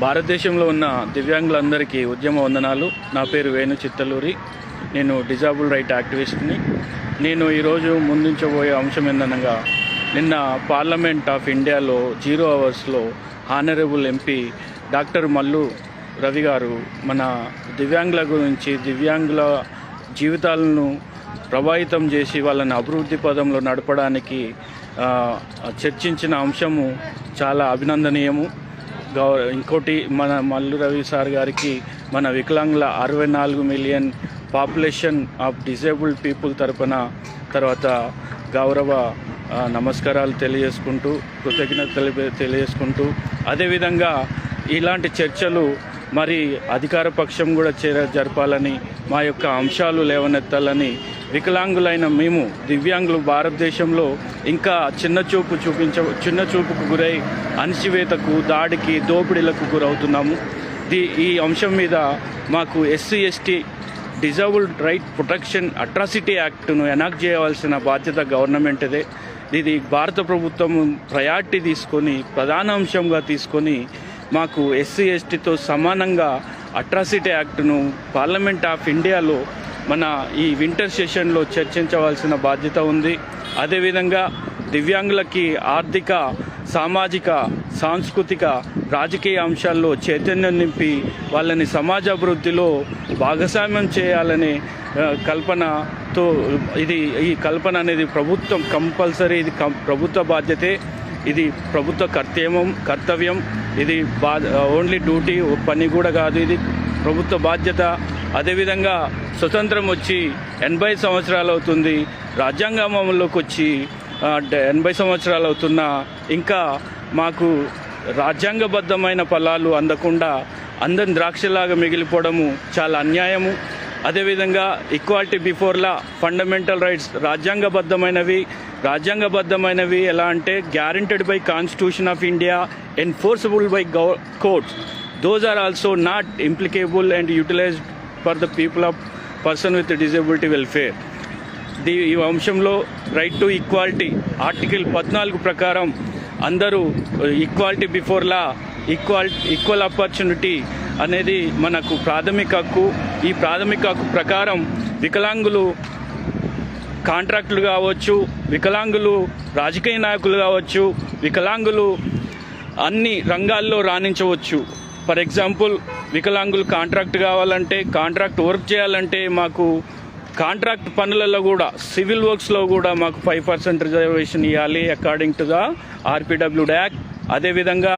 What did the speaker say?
భారతదేశంలో ఉన్న దివ్యాంగులందరికీ ఉద్యమ వందనాలు. నా పేరు వేణు చిత్తలూరి. నేను డిజాబుల్ రైట్ యాక్టివిస్ట్ని. నేను ఈరోజు ముందుంచబోయే అంశం ఏందనగా, నిన్న పార్లమెంట్ ఆఫ్ ఇండియాలో 0 అవర్స్లో honourable MP doctor Mallu Ravi గారు మన దివ్యాంగుల గురించి, దివ్యాంగుల జీవితాలను ప్రభావితం చేసి వాళ్ళని అభివృద్ధి పదంలో నడపడానికి చర్చించిన అంశము చాలా అభినందనీయము. ఇంకోటి, మన మల్లు రవి సార్ గారికి మన వికలాంగుల 64 million population of disabled people తర్వాత గౌరవ నమస్కారాలు తెలియజేసుకుంటూ, కృతజ్ఞతలు తెలియజేసుకుంటూ, అదేవిధంగా ఇలాంటి చర్చలు మరి అధికార పక్షం కూడా జరపాలని, మా యొక్క అంశాలు లేవనెత్తాలని, వికలాంగులైన మేము దివ్యాంగులు భారతదేశంలో ఇంకా చిన్న చూపుకు గురై అణచివేతకు, దాడికి, దోపిడీలకు గురవుతున్నాము. ఈ అంశం మీద మాకు SC ST disabled rights protection atrocity యాక్ట్ను ఎనాక్ట్ చేయవలసిన బాధ్యత గవర్నమెంట్దే. ఇది భారత ప్రభుత్వం ప్రయారిటీ తీసుకొని, ప్రధాన అంశంగా తీసుకొని మాకు ఎస్సీ ఎస్టీతో సమానంగా అట్రాసిటీ యాక్ట్ను పార్లమెంట్ ఆఫ్ ఇండియాలో మన ఈ వింటర్ సెషన్లో చర్చించవలసిన బాధ్యత ఉంది. అదేవిధంగా దివ్యాంగులకి ఆర్థిక, సామాజిక, సాంస్కృతిక, రాజకీయ అంశాల్లో చైతన్యం నింపి వాళ్ళని సమాజ అభివృద్ధిలో భాగస్వామ్యం చేయాలనే కల్పనతో ఈ కల్పన అనేది ప్రభుత్వం కంపల్సరీ, ఇది ప్రభుత్వ బాధ్యతే, ఇది ప్రభుత్వ కర్తవ్యం, ఇది ఓన్లీ డ్యూటీ, పని కూడా కాదు, ఇది ప్రభుత్వ బాధ్యత. అదేవిధంగా స్వతంత్రం వచ్చి 80 సంవత్సరాలు అవుతుంది, రాజ్యాంగం అమల్లోకి వచ్చి 80 సంవత్సరాలు అవుతున్నా ఇంకా మాకు రాజ్యాంగబద్ధమైన ఫలాలు అందకుండా అందరి ద్రాక్షలాగా మిగిలిపోవడము చాలా అన్యాయము. అదేవిధంగా equality before law, fundamental rights రాజ్యాంగబద్ధమైనవి ఎలా అంటే guaranteed by constitution of India, enforceable by courts. Those are also not implicable and utilized for the person with disability welfare. ఈ అంశంలో రైట్ టు ఈక్వాలిటీ ఆర్టికల్ 14 ప్రకారం అందరూ equality before law, equal opportunity అనేది మనకు ప్రాథమిక హక్కు. ఈ ప్రాథమిక హక్కు ప్రకారం వికలాంగులు కాంట్రాక్టులు కావచ్చు, వికలాంగులు రాజకీయ నాయకులు కావచ్చు, వికలాంగులు అన్ని రంగాల్లో రాణించవచ్చు. ఫర్ ఎగ్జాంపుల్, వికలాంగులు కాంట్రాక్ట్ కావాలంటే, కాంట్రాక్ట్ వర్క్ చేయాలంటే మాకు కాంట్రాక్ట్ పనులలో కూడా, సివిల్ వర్క్స్లో కూడా మాకు 5% రిజర్వేషన్ ఇవ్వాలి according to the RPWD act. అదేవిధంగా